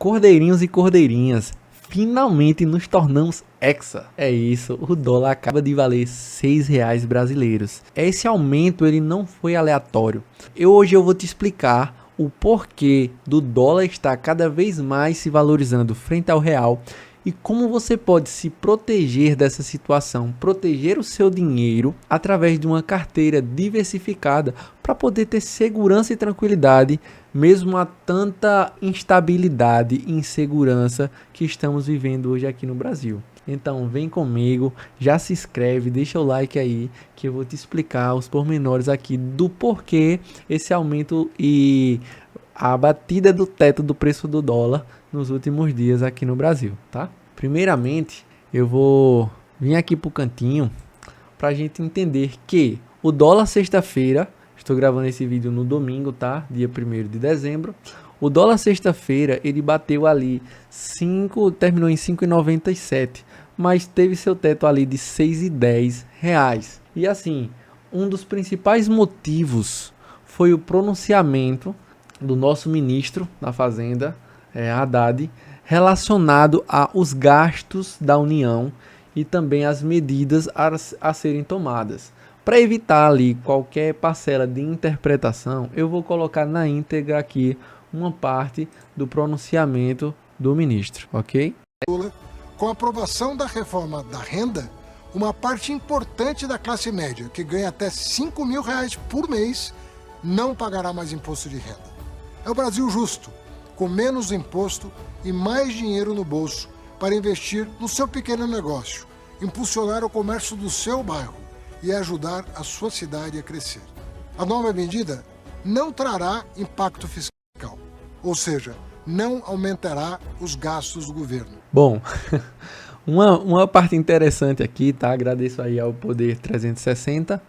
Cordeirinhos e cordeirinhas, finalmente nos tornamos hexa. É isso, o dólar acaba de valer R$ 6 brasileiros. Esse aumento ele não foi aleatório. Hoje eu vou te explicar o porquê do dólar estar cada vez mais se valorizando frente ao real e como você pode se proteger dessa situação, proteger o seu dinheiro através de uma carteira diversificada para poder ter segurança e tranquilidade mesmo a tanta instabilidade e insegurança que estamos vivendo hoje aqui no Brasil. Então vem comigo, já se inscreve, deixa o like aí que eu vou te explicar os pormenores aqui do porquê esse aumento e a batida do teto do preço do dólar nos últimos dias aqui no Brasil, tá? Primeiramente, eu vou vir aqui pro cantinho para a gente entender que o dólar sexta-feira, estou gravando esse vídeo no domingo, tá? Dia 1º de dezembro. O dólar sexta-feira, ele bateu ali terminou em 5,97, mas teve seu teto ali de R$ 6,10. E assim, um dos principais motivos foi o pronunciamento do nosso ministro da Fazenda, Haddad, relacionado aos gastos da União e também as medidas a serem tomadas. Para evitar ali qualquer parcela de interpretação, eu vou colocar na íntegra aqui uma parte do pronunciamento do ministro, ok? Com a aprovação da reforma da renda, uma parte importante da classe média, que ganha até R$ 5.000 por mês, não pagará mais imposto de renda. É o Brasil justo, com menos imposto e mais dinheiro no bolso para investir no seu pequeno negócio, impulsionar o comércio do seu bairro e ajudar a sua cidade a crescer. A nova medida não trará impacto fiscal, ou seja, não aumentará os gastos do governo. Bom, uma parte interessante aqui, tá? Agradeço aí ao Poder 360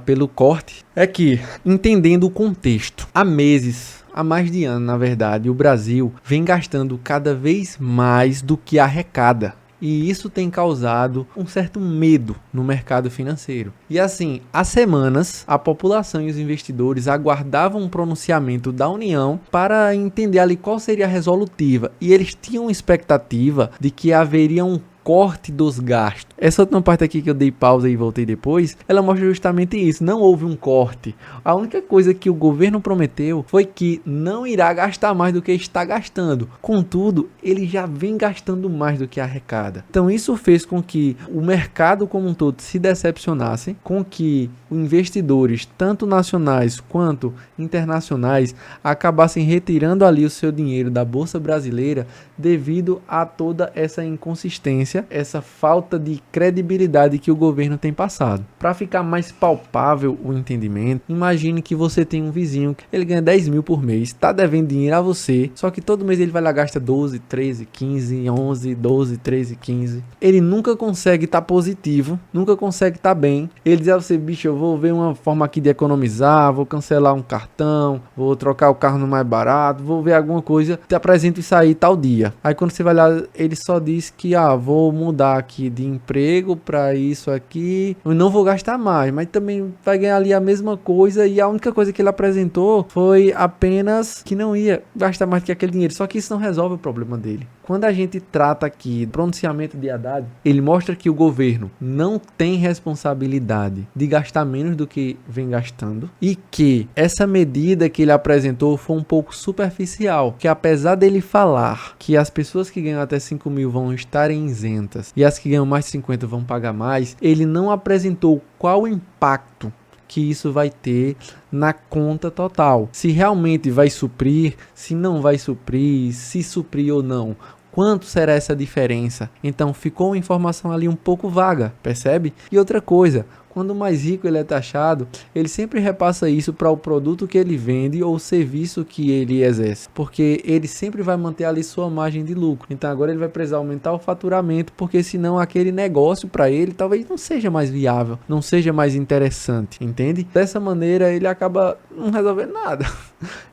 pelo corte, é que, entendendo o contexto, há mais de ano, na verdade, o Brasil vem gastando cada vez mais do que arrecada. E isso tem causado um certo medo no mercado financeiro. E assim, há semanas, a população e os investidores aguardavam um pronunciamento da União para entender ali qual seria a resolutiva. E eles tinham expectativa de que haveria um corte dos gastos. Essa última parte aqui que eu dei pausa e voltei depois, ela mostra justamente isso. Não houve um corte. A única coisa que o governo prometeu foi que não irá gastar mais do que está gastando. Contudo, ele já vem gastando mais do que arrecada. Então isso fez com que o mercado como um todo se decepcionasse, com que investidores, tanto nacionais quanto internacionais, acabassem retirando ali o seu dinheiro da Bolsa Brasileira devido a toda essa inconsistência, essa falta de credibilidade que o governo tem passado. Para ficar mais palpável o entendimento, imagine que você tem um vizinho que ele ganha 10 mil por mês, está devendo dinheiro a você, só que todo mês ele vai lá gasta 12, 13, 15, 11, 12, 13, 15. Ele nunca consegue estar positivo, nunca consegue estar bem. Ele diz a você, bicho, eu vou ver uma forma aqui de economizar, vou cancelar um cartão, vou trocar o carro no mais barato, vou ver alguma coisa, te apresento isso aí tal dia. Aí quando você vai lá, ele só diz que, vou mudar aqui de emprego para isso aqui, eu não vou gastar mais, mas também vai ganhar ali a mesma coisa, e a única coisa que ele apresentou foi apenas que não ia gastar mais que aquele dinheiro, só que isso não resolve o problema dele. Quando a gente trata aqui do pronunciamento de Haddad, ele mostra que o governo não tem responsabilidade de gastar menos do que vem gastando e que essa medida que ele apresentou foi um pouco superficial, que apesar dele falar que as pessoas que ganham até 5 mil vão estar isentas e as que ganham mais de 50 vão pagar mais, ele não apresentou qual o impacto que isso vai ter na conta total. Se realmente vai suprir, se não vai suprir, se suprir ou não. Quanto será essa diferença? Então ficou uma informação ali um pouco vaga, percebe? E outra coisa, quando o mais rico ele é taxado, ele sempre repassa isso para o produto que ele vende ou o serviço que ele exerce, porque ele sempre vai manter ali sua margem de lucro. Então agora ele vai precisar aumentar o faturamento, porque senão aquele negócio para ele talvez não seja mais viável, não seja mais interessante, entende? Dessa maneira ele acaba não resolvendo nada.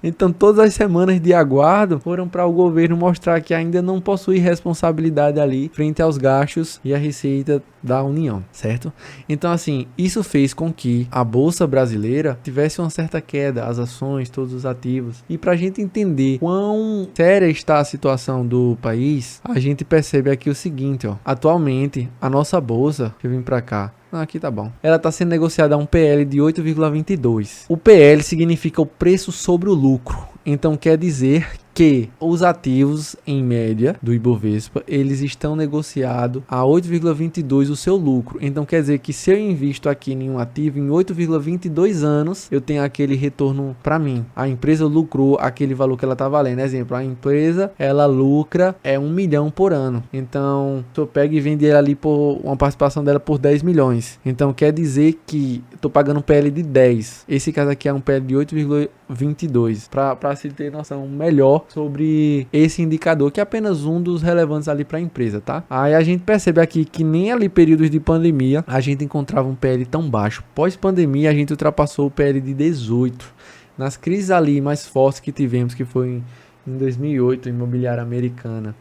Então todas as semanas de aguardo foram para o governo mostrar que ainda não possui responsabilidade ali frente aos gastos e a receita da União, certo? Então assim, isso fez com que a Bolsa brasileira tivesse uma certa queda, as ações, todos os ativos. E para a gente entender quão séria está a situação do país, a gente percebe aqui o seguinte, ó. Atualmente, a nossa Bolsa, deixa eu vir para cá, aqui tá bom. Ela está sendo negociada a um PL de 8,22. O PL significa o preço sobre o lucro. Então quer dizer que os ativos, em média, do Ibovespa, eles estão negociados a 8,22 o seu lucro. Então quer dizer que se eu invisto aqui em um ativo, em 8,22 anos, eu tenho aquele retorno para mim. A empresa lucrou aquele valor que ela está valendo. Exemplo, a empresa, ela lucra 1 milhão por ano. Então, se eu pego e vendo ela ali por uma participação dela por 10 milhões. Então quer dizer que eu tô pagando um PL de 10. Esse caso aqui é um PL de 8,22. Para se ter noção melhor sobre esse indicador, que é apenas um dos relevantes ali para a empresa, tá? Aí a gente percebe aqui que nem ali períodos de pandemia a gente encontrava um PL tão baixo. Pós-pandemia a gente ultrapassou o PL de 18. Nas crises ali mais fortes que tivemos, que foi em 2008, imobiliária americana,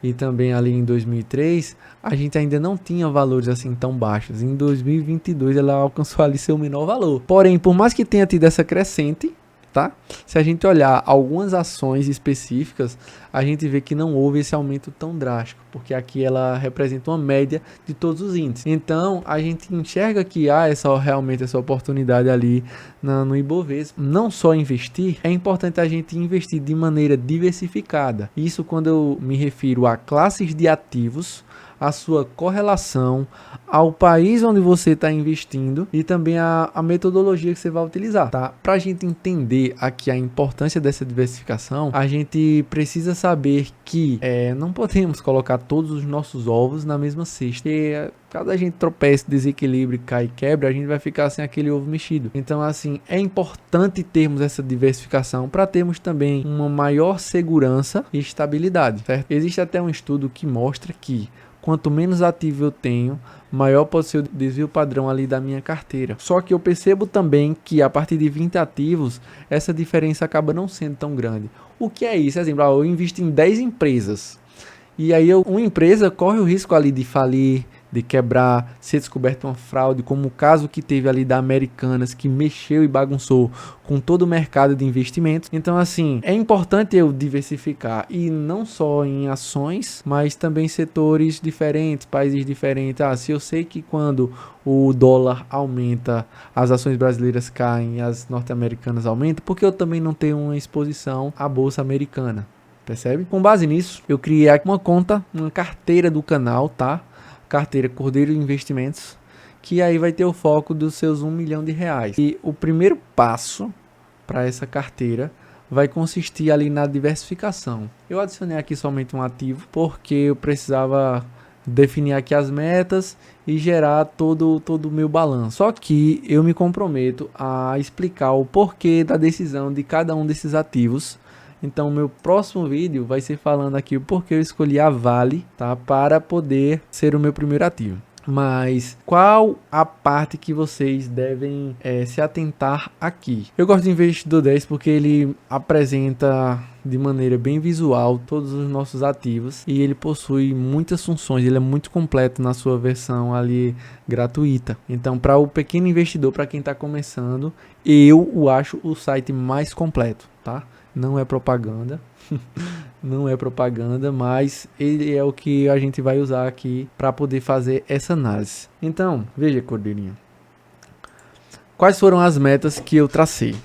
e também ali em 2003, a gente ainda não tinha valores assim tão baixos. Em 2022 ela alcançou ali seu menor valor. Porém, por mais que tenha tido essa crescente, tá? Se a gente olhar algumas ações específicas, a gente vê que não houve esse aumento tão drástico, porque aqui ela representa uma média de todos os índices. Então, a gente enxerga que há realmente essa oportunidade ali no Ibovespa. Não só investir, é importante a gente investir de maneira diversificada. Isso quando eu me refiro a classes de ativos, a sua correlação ao país onde você está investindo e também a metodologia que você vai utilizar, tá? Para a gente entender aqui a importância dessa diversificação, a gente precisa saber que não podemos colocar todos os nossos ovos na mesma cesta. E, caso a gente tropece, desequilibre, cai e quebra, a gente vai ficar sem aquele ovo mexido. Então, assim, é importante termos essa diversificação para termos também uma maior segurança e estabilidade, certo? Existe até um estudo que mostra que quanto menos ativo eu tenho, maior pode ser o desvio padrão ali da minha carteira. Só que eu percebo também que a partir de 20 ativos, essa diferença acaba não sendo tão grande. O que é isso? Exemplo, eu invisto em 10 empresas. E aí uma empresa corre o risco ali de falir, de quebrar, ser descoberta uma fraude, como o caso que teve ali da Americanas, que mexeu e bagunçou com todo o mercado de investimentos. Então, assim, é importante eu diversificar, e não só em ações, mas também em setores diferentes, países diferentes. Se eu sei que quando o dólar aumenta, as ações brasileiras caem, as norte-americanas aumentam, porque eu também não tenho uma exposição à bolsa americana, percebe? Com base nisso, eu criei aqui uma conta, uma carteira do canal, tá? Carteira Cordeiro Investimentos, que aí vai ter o foco dos seus R$1 milhão. E o primeiro passo para essa carteira vai consistir ali na diversificação. Eu adicionei aqui somente um ativo porque eu precisava definir aqui as metas e gerar todo o meu balanço. Só que eu me comprometo a explicar o porquê da decisão de cada um desses ativos. Então, meu próximo vídeo vai ser falando aqui o porquê eu escolhi a Vale, tá? Para poder ser o meu primeiro ativo. Mas qual a parte que vocês devem se atentar aqui? Eu gosto do Investidor 10 porque ele apresenta de maneira bem visual todos os nossos ativos e ele possui muitas funções, ele é muito completo na sua versão ali gratuita. Então, para o pequeno investidor, para quem está começando, eu o acho o site mais completo, tá? Não é propaganda, não é propaganda, mas ele é o que a gente vai usar aqui para poder fazer essa análise. Então, veja, Cordeirinho, quais foram as metas que eu tracei?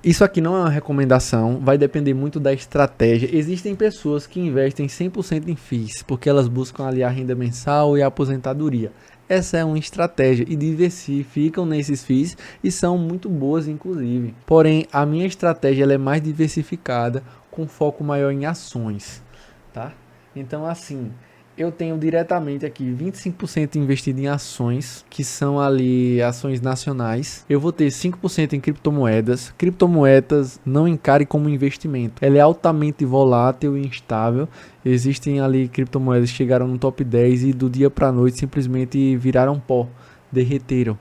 Isso aqui não é uma recomendação, vai depender muito da estratégia. Existem pessoas que investem 100% em FIIs, porque elas buscam ali a renda mensal e a aposentadoria. Essa é uma estratégia e diversificam nesses FIIs e são muito boas, inclusive. Porém, a minha estratégia ela é mais diversificada, com foco maior em ações, tá? Então, assim, eu tenho diretamente aqui 25% investido em ações, que são ali ações nacionais. Eu vou ter 5% em criptomoedas. Criptomoedas não encare como investimento. Ela é altamente volátil e instável. Existem ali criptomoedas que chegaram no top 10 e do dia para a noite simplesmente viraram pó, derreteram.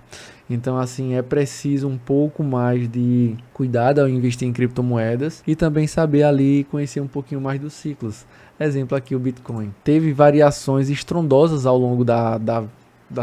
Então, assim, é preciso um pouco mais de cuidado ao investir em criptomoedas e também saber ali conhecer um pouquinho mais dos ciclos. Exemplo aqui, o Bitcoin. Teve variações estrondosas ao longo da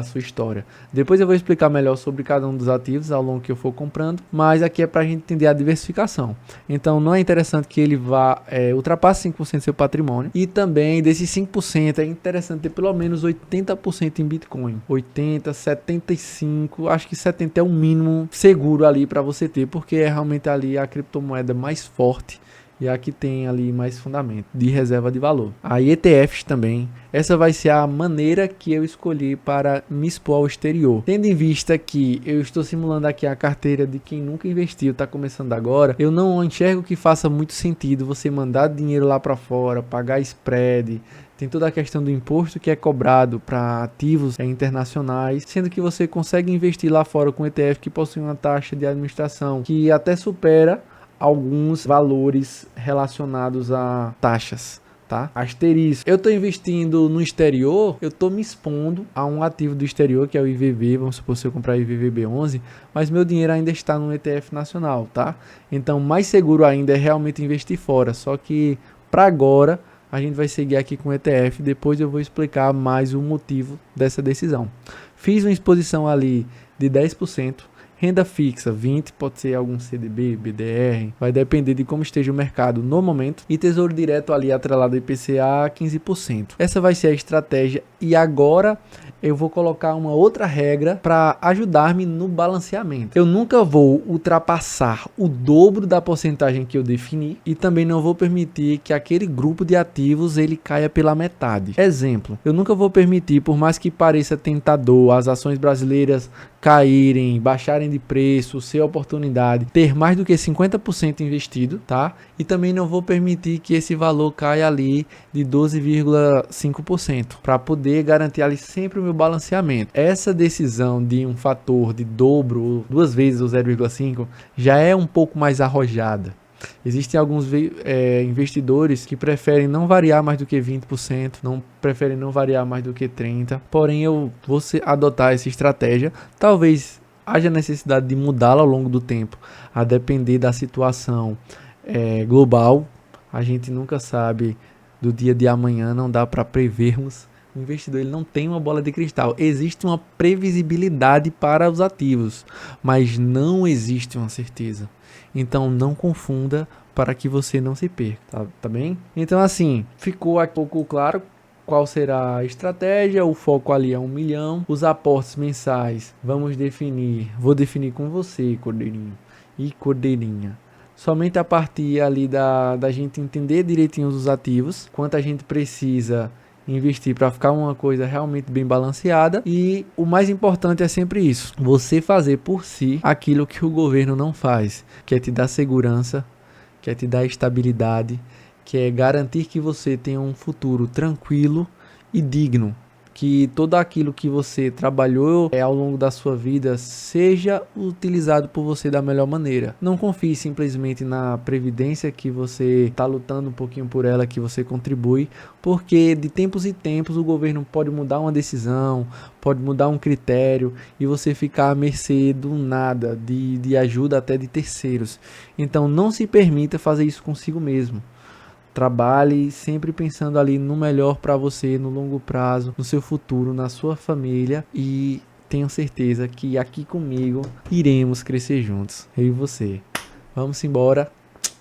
sua história. Depois eu vou explicar melhor sobre cada um dos ativos ao longo que eu for comprando, mas aqui é para a gente entender a diversificação. Então não é interessante que ele vá ultrapasse 5% do seu patrimônio, e também desses 5% é interessante ter pelo menos 80% em Bitcoin. 80, 75, acho que 70 é o mínimo seguro ali para você ter, porque é realmente ali a criptomoeda mais forte e a que tem ali mais fundamento de reserva de valor. A ETFs também, essa vai ser a maneira que eu escolhi para me expor ao exterior. Tendo em vista que eu estou simulando aqui a carteira de quem nunca investiu, está começando agora, eu não enxergo que faça muito sentido você mandar dinheiro lá para fora, pagar spread. Tem toda a questão do imposto que é cobrado para ativos internacionais, sendo que você consegue investir lá fora com ETF que possui uma taxa de administração que até supera alguns valores relacionados a taxas, tá? Asterisco. Eu estou investindo no exterior, eu estou me expondo a um ativo do exterior, que é o IVV, vamos supor se eu comprar o IVVB11, mas meu dinheiro ainda está no ETF nacional, tá? Então, mais seguro ainda é realmente investir fora, só que para agora a gente vai seguir aqui com o ETF, depois eu vou explicar mais o motivo dessa decisão. Fiz uma exposição ali de 10%, renda fixa 20%, pode ser algum CDB, BDR, vai depender de como esteja o mercado no momento, e tesouro direto ali atrelado ao IPCA 15%. Essa vai ser a estratégia, e agora eu vou colocar uma outra regra para ajudar-me no balanceamento. Eu nunca vou ultrapassar o dobro da porcentagem que eu defini, e também não vou permitir que aquele grupo de ativos ele caia pela metade. Exemplo, eu nunca vou permitir, por mais que pareça tentador, as ações brasileiras caírem, baixarem de preço, ser oportunidade, ter mais do que 50% investido, tá? E também não vou permitir que esse valor caia ali de 12,5% para poder garantir ali sempre o meu balanceamento. Essa decisão de um fator de dobro, duas vezes o 0,5, já é um pouco mais arrojada. Existem alguns investidores que preferem não variar mais do que 20%, preferem não variar mais do que 30%, porém eu vou adotar essa estratégia. Talvez haja necessidade de mudá-la ao longo do tempo, a depender da situação global. A gente nunca sabe do dia de amanhã, não dá para prevermos. O investidor ele não tem uma bola de cristal. Existe uma previsibilidade para os ativos, mas não existe uma certeza. Então não confunda para que você não se perca, tá bem? Então assim, ficou aqui um pouco claro qual será a estratégia. O foco ali é 1 milhão. Os aportes mensais, vou definir com você, Cordeirinho e Cordeirinha. Somente a partir ali da gente entender direitinho os ativos, quanto a gente precisa investir para ficar uma coisa realmente bem balanceada. E o mais importante é sempre isso: você fazer por si aquilo que o governo não faz, que é te dar segurança, que é te dar estabilidade, que é garantir que você tenha um futuro tranquilo e digno, que tudo aquilo que você trabalhou ao longo da sua vida seja utilizado por você da melhor maneira. Não confie simplesmente na previdência que você está lutando um pouquinho por ela, que você contribui, porque de tempos em tempos o governo pode mudar uma decisão, pode mudar um critério e você ficar à mercê do nada, de ajuda até de terceiros. Então não se permita fazer isso consigo mesmo. Trabalhe sempre pensando ali no melhor para você, no longo prazo, no seu futuro, na sua família, e tenho certeza que aqui comigo iremos crescer juntos, eu e você. Vamos embora,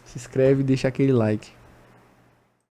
se inscreve e deixa aquele like.